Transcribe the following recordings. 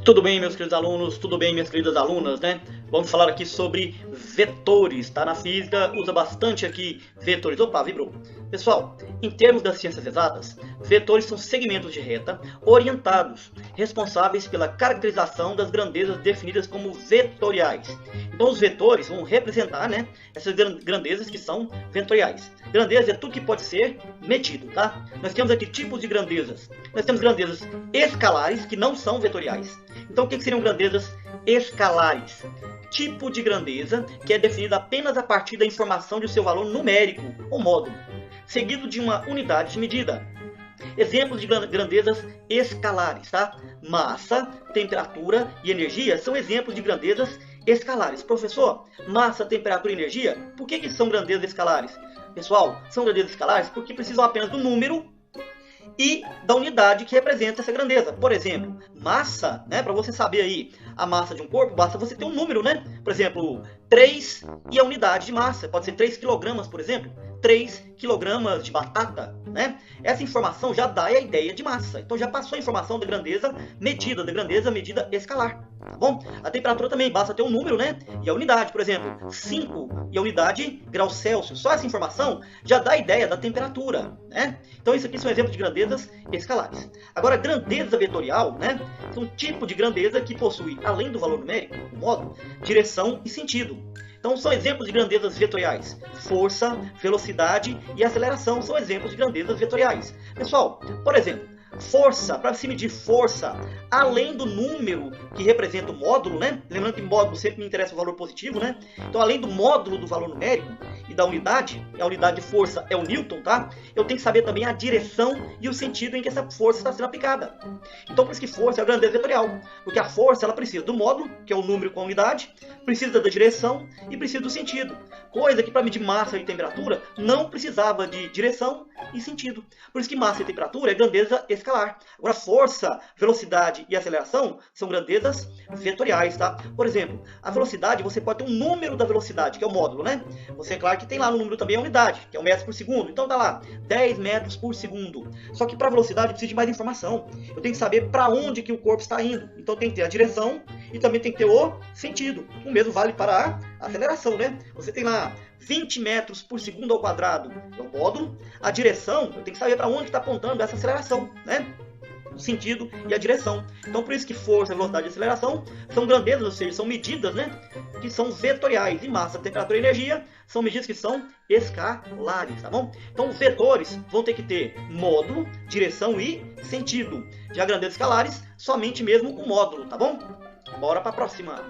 Tudo bem, meus queridos alunos? Tudo bem, minhas queridas alunas, né? Vamos falar aqui sobre vetores, tá? Na física usa bastante aqui vetores. Opa, vibrou. Pessoal, em termos das ciências exatas, vetores são segmentos de reta orientados, responsáveis pela caracterização das grandezas definidas como vetoriais. Então, os vetores vão representar, né, essas grandezas que são vetoriais. Grandeza é tudo que pode ser medido, tá? Nós temos aqui tipos de grandezas. Nós temos grandezas escalares, que não são vetoriais. Então, o que seriam grandezas escalares? Tipo de grandeza que é definida apenas a partir da informação de seu valor numérico ou módulo, seguido de uma unidade de medida. Exemplos de grandezas escalares, tá? Massa, temperatura e energia são exemplos de grandezas escalares. Professor, massa, temperatura e energia, por que são grandezas escalares? Pessoal, são grandezas escalares porque precisam apenas do número e da unidade que representa essa grandeza. Por exemplo, massa, né, para você saber aí a massa de um corpo, basta você ter um número, né? Por exemplo, 3 e a unidade de massa. Pode ser 3 kg, por exemplo. 3 kg de batata, né? Essa informação já dá a ideia de massa. Então já passou a informação da grandeza medida escalar, tá bom? A temperatura também, basta ter um número, né? E a unidade, por exemplo, 5 e a unidade graus Celsius. Só essa informação já dá a ideia da temperatura, né? Então isso aqui são exemplos de grandezas escalares. Agora, grandeza vetorial, né? É um tipo de grandeza que possui, além do valor numérico, o módulo, direção e sentido. Então, são exemplos de grandezas vetoriais. Força, velocidade e aceleração são exemplos de grandezas vetoriais. Pessoal, por exemplo, força, para se medir força, além do número que representa o módulo, né? Lembrando que módulo sempre me interessa o valor positivo, né? Então, além do módulo do valor numérico e da unidade, a unidade de força é o Newton, tá? Eu tenho que saber também a direção e o sentido em que essa força está sendo aplicada. Então, por isso que força é a grandeza vetorial, porque a força ela precisa do módulo, que é o número com a unidade, precisa da direção e precisa do sentido. Coisa que para medir massa e temperatura não precisava de direção e sentido. Por isso que massa e temperatura é grandeza escalar. Agora, força, velocidade e aceleração são grandezas vetoriais, tá? Por exemplo, a velocidade, você pode ter um número da velocidade, que é o módulo, né? Você, é claro que tem lá no número também a unidade, que é o metro por segundo. Então, tá lá, 10 metros por segundo. Só que para velocidade, eu preciso de mais informação. Eu tenho que saber para onde que o corpo está indo. Então, tem que ter a direção e também tem que ter o sentido. O mesmo vale para a aceleração, né? Você tem lá 20 metros por segundo ao quadrado, é o módulo. A direção, eu tenho que saber para onde está apontando essa aceleração, né? O sentido e a direção. Então, por isso que força, velocidade e aceleração são grandezas, ou seja, são medidas, né, que são vetoriais. E massa, temperatura e energia são medidas que são escalares, tá bom? Então, os vetores vão ter que ter módulo, direção e sentido. Já grandezas escalares, somente mesmo o módulo, tá bom? Bora para a próxima.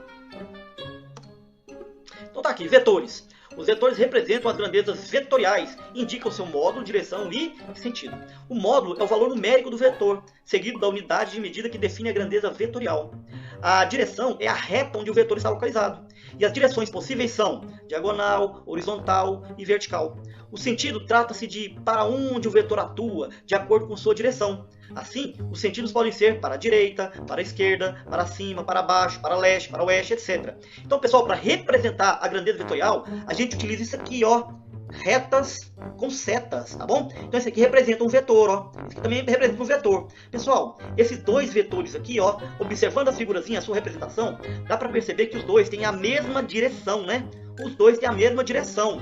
Então tá aqui, vetores. Os vetores representam as grandezas vetoriais, indicam seu módulo, direção e sentido. O módulo é o valor numérico do vetor, seguido da unidade de medida que define a grandeza vetorial. A direção é a reta onde o vetor está localizado. E as direções possíveis são diagonal, horizontal e vertical. O sentido trata-se de para onde o vetor atua, de acordo com sua direção. Assim, os sentidos podem ser para a direita, para a esquerda, para cima, para baixo, para leste, para oeste, etc. Então, pessoal, para representar a grandeza vetorial, a gente utiliza isso aqui, ó, retas com setas, tá bom? Então, esse aqui representa um vetor, ó. Esse aqui também representa um vetor. Pessoal, esses dois vetores aqui, ó, observando a figurazinha, a sua representação, dá para perceber que os dois têm a mesma direção, né? Os dois têm a mesma direção,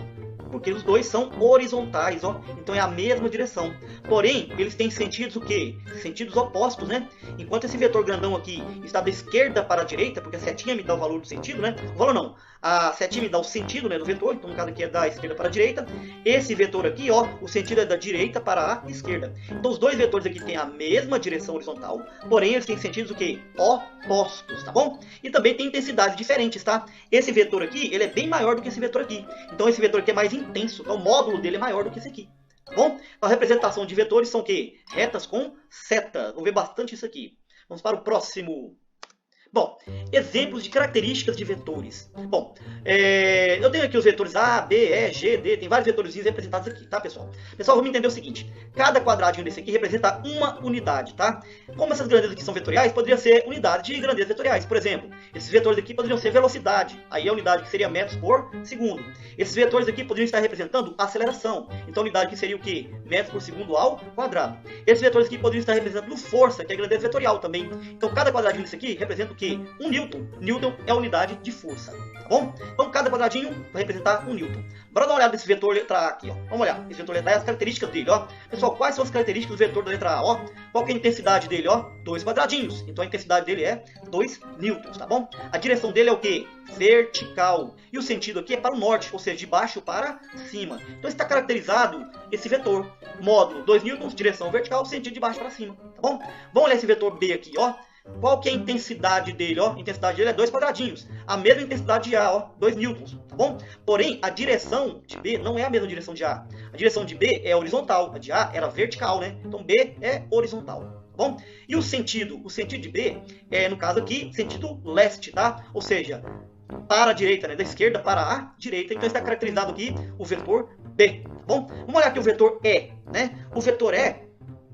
porque os dois são horizontais, ó. Então é a mesma direção. Porém, eles têm sentidos o quê? Sentidos opostos, né? Enquanto esse vetor grandão aqui está da esquerda para a direita, porque a setinha me dá o valor do sentido, né? O valor não. A setinha me dá o sentido, né, do vetor. Então, no caso aqui é da esquerda para a direita. Esse vetor aqui, ó, o sentido é da direita para a esquerda. Então, os dois vetores aqui têm a mesma direção horizontal, porém, eles têm sentidos o quê? Opostos, tá bom? E também tem intensidades diferentes, tá? Esse vetor aqui, ele é bem maior do que esse vetor aqui. Então, esse vetor aqui é mais intenso. Então, o módulo dele é maior do que esse aqui. Tá bom? A representação de vetores são o quê? Retas com setas. Vamos ver bastante isso aqui. Vamos para o próximo. Bom, exemplos de características de vetores. Bom, eu tenho aqui os vetores A, B, E, G, D, tem vários vetores representados aqui, tá, pessoal? Pessoal, vamos entender o seguinte, cada quadradinho desse aqui representa uma unidade, tá? Como essas grandezas aqui são vetoriais, poderiam ser unidades de grandezas vetoriais. Por exemplo, esses vetores aqui poderiam ser velocidade, aí a unidade que seria metros por segundo. Esses vetores aqui poderiam estar representando aceleração, então a unidade que seria o quê? Metros por segundo ao quadrado. Esses vetores aqui poderiam estar representando força, que é a grandeza vetorial também. Então cada quadradinho desse aqui representa o quê? Um Newton. Newton é a unidade de força, tá bom? Então cada quadradinho vai representar um Newton. Bora dar uma olhada nesse vetor letra A aqui, ó. Vamos olhar esse vetor letra A e as características dele, ó. Pessoal, quais são as características do vetor da letra A, ó? Qual que é a intensidade dele, ó? 2 quadradinhos. Então a intensidade dele é 2 newtons, tá bom? A direção dele é o quê? Vertical. E o sentido aqui é para o norte, ou seja, de baixo para cima. Então está caracterizado esse vetor. Módulo 2 newtons, direção vertical, sentido de baixo para cima, tá bom? Vamos olhar esse vetor B aqui, ó. Qual que é a intensidade dele, ó? A intensidade dele é 2 quadradinhos. A mesma intensidade de A, ó, 2 newtons, tá bom? Porém, a direção de B não é a mesma direção de A. A direção de B é horizontal, a de A era vertical, né? Então B é horizontal, tá bom? E o sentido de B é, no caso aqui, sentido leste, tá? Ou seja, para a direita, né? Da esquerda para a direita. Então está caracterizado aqui o vetor B, tá bom? Vamos olhar aqui o vetor E, né? O vetor E,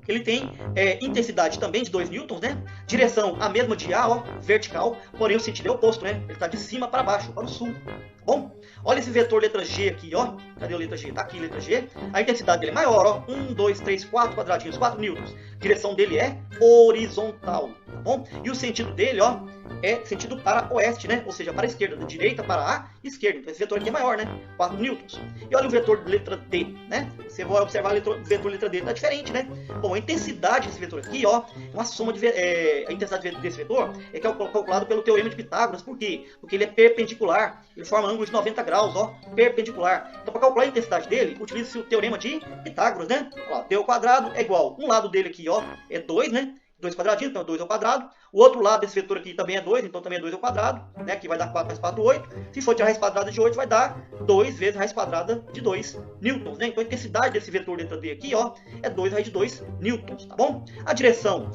ele tem intensidade também de 2 newtons, né? Direção a mesma de A, ó, vertical, porém o sentido é oposto, né? Ele está de cima para baixo, para o sul, tá bom? Olha esse vetor letra G aqui, ó. Cadê a letra G? Tá aqui a letra G. A intensidade dele é maior, ó. 1, 2, 3, 4 quadradinhos, 4 newtons. Direção dele é horizontal, tá bom? E o sentido dele, ó, é sentido para oeste, né? Ou seja, para a esquerda, da direita para a esquerda. Então esse vetor aqui é maior, né? 4 newtons. E olha o vetor letra D, né? Você vai observar o vetor letra D, tá diferente, né? Bom, a intensidade desse vetor aqui, ó, é uma soma de... a intensidade desse vetor é calculado pelo teorema de Pitágoras. Por quê? Porque ele é perpendicular. Ele forma ângulo de 90 graus, ó, perpendicular. Então, para calcular a intensidade dele, utiliza-se o teorema de Pitágoras, né? Ó, D ao quadrado é igual. Um lado dele aqui, ó, é 2, né? 2 quadradinhos, então 2 ao quadrado. O outro lado desse vetor aqui também é 2, então também é 2 ao quadrado, né? Aqui vai dar 4 mais 4, 8. Se for tirar a raiz quadrada de 8, vai dar 2 vezes a raiz quadrada de 2 newtons, né? Então a intensidade desse vetor letra D aqui, ó, é 2 raiz de 2 newtons, tá bom? A direção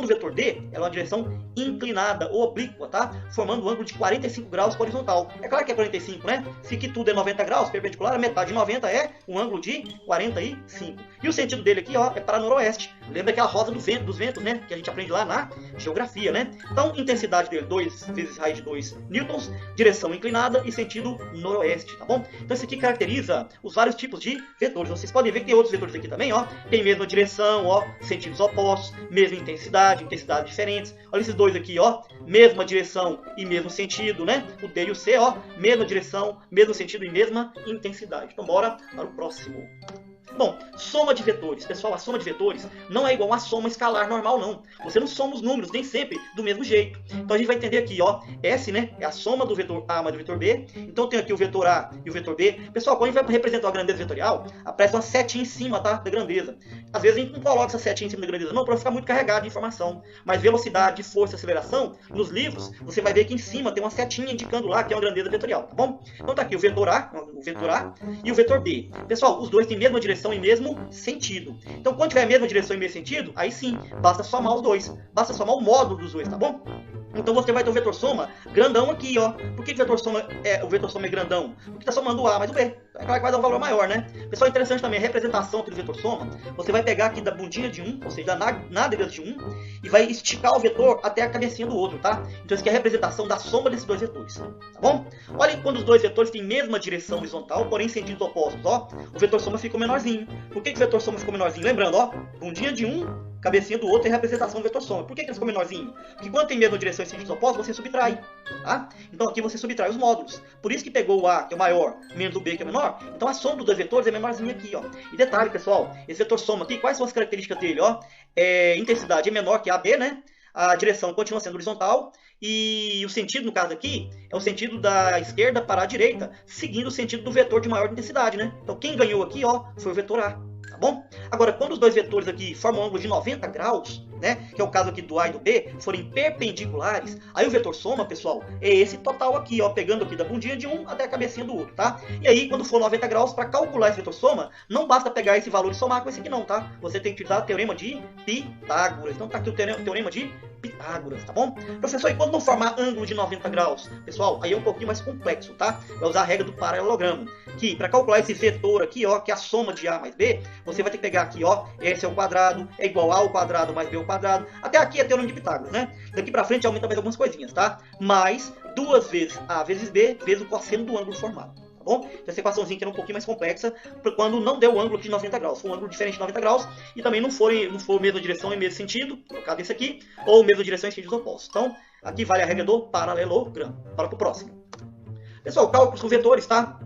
do vetor D, ela é uma direção inclinada ou oblíqua, tá? Formando um ângulo de 45 graus horizontal. É claro que é 45, né? Se que tudo é 90 graus perpendicular, a metade de 90 é um ângulo de 45. E o sentido dele aqui, ó, é para noroeste. Lembra aquela roda dos ventos, né? Que a gente aprende lá na geografia, né? Então, intensidade dele, 2 vezes raiz de 2 newtons, direção inclinada e sentido noroeste, tá bom? Então, isso aqui caracteriza os vários tipos de vetores. Vocês podem ver que tem outros vetores aqui também, ó. Tem mesma direção, ó, sentidos opostos, mesma intensidades diferentes. Olha esses dois aqui, ó, mesma direção e mesmo sentido, né? O D e o C, ó, mesma direção, mesmo sentido e mesma intensidade. Então, bora para o próximo. Bom, soma de vetores. Pessoal, a soma de vetores não é igual a soma escalar normal, não. Você não soma os números nem sempre do mesmo jeito. Então a gente vai entender aqui, ó, S, né, é a soma do vetor A mais do vetor B. Então tem aqui o vetor A e o vetor B. Pessoal, quando a gente vai representar a grandeza vetorial, aparece uma setinha em cima, tá, da grandeza. Às vezes a gente não coloca essa setinha em cima da grandeza, não, para ficar muito carregado de informação. Mas velocidade, força, aceleração, nos livros, você vai ver que em cima tem uma setinha indicando lá que é uma grandeza vetorial, tá bom? Então tá aqui o vetor A e o vetor B. Pessoal, os dois têm a mesma direção e mesmo sentido. Então, quando tiver a mesma direção e mesmo sentido, aí sim, basta somar os dois. Basta somar o módulo dos dois, tá bom? Então você vai ter o vetor soma grandão aqui, ó. Por que o vetor soma é grandão? Porque está somando o A mais o B. É claro que vai dar um valor maior, né? Pessoal, interessante também a representação aqui do vetor soma. Você vai pegar aqui da bundinha de um, ou seja, da nádega de um, e vai esticar o vetor até a cabecinha do outro, tá? Então isso aqui é a representação da soma desses dois vetores, tá bom? Olhem quando os dois vetores têm mesma direção horizontal, porém em sentidos opostos, ó. O vetor soma ficou menorzinho. Por que o vetor soma ficou menorzinho? Lembrando, ó, bundinha de um, cabecinha do outro é a representação do vetor soma. Por que ele ficou menorzinho? Porque quando tem mesma direção e sentidos opostos, você subtrai, tá? Então aqui você subtrai os módulos. Por isso que pegou o A, que é o maior, menos o B, que é o menor. Então a soma dos dois vetores é menorzinha aqui, ó. E detalhe, pessoal, esse vetor soma aqui, quais são as características dele, ó? Intensidade é menor que AB, né? A direção continua sendo horizontal e o sentido, no caso aqui, é o sentido da esquerda para a direita, seguindo o sentido do vetor de maior intensidade, né? Então quem ganhou aqui, ó, foi o vetor A. Bom, agora quando os dois vetores aqui formam um ângulo de 90 graus, né, que é o caso aqui do A e do B, forem perpendiculares, aí o vetor soma, pessoal, é esse total aqui, ó, pegando aqui da bundinha de um até a cabecinha do outro, tá? E aí, quando for 90 graus, para calcular esse vetor soma, não basta pegar esse valor e somar com esse aqui não, tá? Você tem que utilizar o teorema de Pitágoras. Então tá aqui o teorema de Pitágoras, tá bom? Professor, e quando não formar ângulo de 90 graus? Pessoal, aí é um pouquinho mais complexo, tá? Vai usar a regra do paralelogramo, que para calcular esse vetor aqui, ó, que é a soma de A mais B, você vai ter que pegar aqui, ó, S ao quadrado é igual a ao quadrado mais B ao quadrado. Até aqui é teorema de Pitágoras, né? Daqui para frente aumenta mais algumas coisinhas, tá? Mais 2 vezes A vezes B vezes o cosseno do ângulo formado. Tá bom? Essa equaçãozinha que era um pouquinho mais complexa, quando não deu o ângulo de 90 graus, for um ângulo diferente de 90 graus, e também não for mesma direção e mesmo sentido, no caso desse aqui, ou mesma direção em sentidos opostos. Então, aqui vale a regra do paralelogramo. Para o próximo. Pessoal, cálculos com vetores, tá?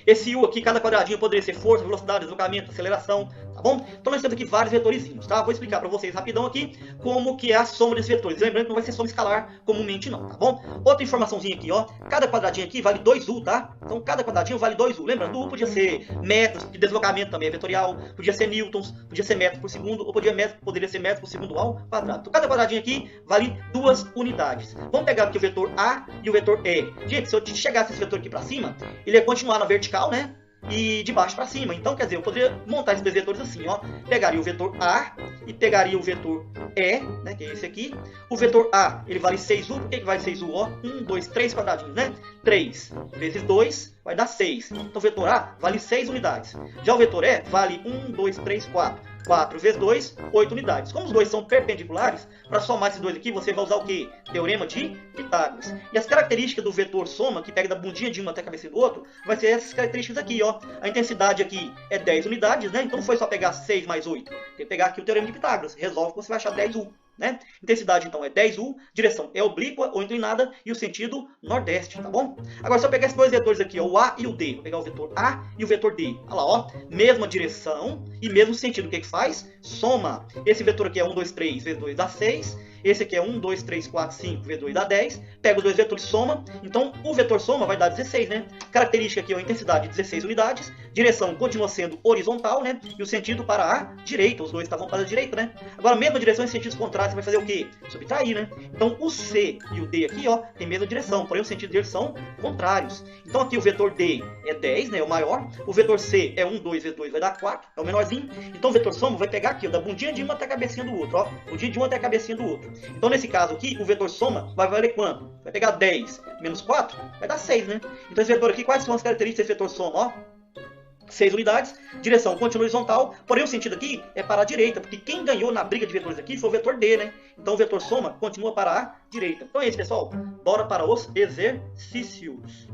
Esse U aqui, cada quadradinho poderia ser força, velocidade, deslocamento, aceleração, tá bom? Então nós temos aqui vários vetorizinhos, tá? Vou explicar para vocês rapidão aqui como que é a soma desses vetores. Lembrando que não vai ser soma escalar comumente não, tá bom? Outra informaçãozinha aqui, ó. Cada quadradinho aqui vale 2U, tá? Então cada quadradinho vale 2U. Lembrando, U podia ser metros, de deslocamento também é vetorial, podia ser newtons, podia ser metros por segundo, ou poderia ser metros por segundo ao quadrado. Então cada quadradinho aqui vale 2 unidades. Vamos pegar aqui o vetor A e o vetor E. Gente, se eu chegasse esse vetor aqui para cima, ele ia continuar na vertical, né? E de baixo para cima. Então, quer dizer, eu poderia montar esses dois vetores assim, ó. Pegaria o vetor A e pegaria o vetor E, né? Que é esse aqui. O vetor A, ele vale 6U. Por que vale 6U? Ó, 1, 2, 3 quadradinhos, né? 3 vezes 2 vai dar 6. Então, o vetor A vale 6 unidades. Já o vetor E vale 1, 2, 3, 4. 4 vezes 2, 8 unidades. Como os dois são perpendiculares, para somar esses dois aqui, você vai usar o quê? Teorema de Pitágoras. E as características do vetor soma, que pega da bundinha de um até a cabeça do outro, vai ser essas características aqui, ó. A intensidade aqui é 10 unidades, né? Então não foi só pegar 6 mais 8. Tem que pegar aqui o teorema de Pitágoras. Resolve que você vai achar 10U. Né? Intensidade então é 10U, direção é oblíqua ou inclinada e o sentido nordeste, tá bom? Agora se eu pegar esses dois vetores aqui, ó, o A e o D, vou pegar o vetor A e o vetor D, olha lá, ó, mesma direção e mesmo sentido, o que que faz? Soma. Esse vetor aqui é 1, 2, 3 vezes 2 dá 6, esse aqui é 1, 2, 3, 4, 5 vezes 2 dá 10, pega os dois vetores, soma, então o vetor soma vai dar 16, né? Característica aqui é a intensidade 16 unidades, direção continua sendo horizontal, né? E o sentido para a direita, os dois estavam para a direita, né? Agora, mesma direção em sentidos contrários, você vai fazer o quê? Subtrair, né? Então, o C e o D aqui, ó, tem a mesma direção, porém os sentidos deles são contrários. Então, aqui o vetor D é 10, né? É o maior. O vetor C é 1, 2 vezes 2 vai dar 4, é o menorzinho. Então, o vetor soma vai pegar aqui, ó, da bundinha de um até a cabecinha do outro, ó. Bundinha de um até a cabecinha do outro. Então, nesse caso aqui, o vetor soma vai valer quanto? Vai pegar 10 menos 4, vai dar 6, né? Então, esse vetor aqui, quais são as características desse vetor soma, ó? 6 unidades, direção continua horizontal, porém o sentido aqui é para a direita, porque quem ganhou na briga de vetores aqui foi o vetor D, né? Então o vetor soma continua para a direita. Então é isso, pessoal. Bora para os exercícios.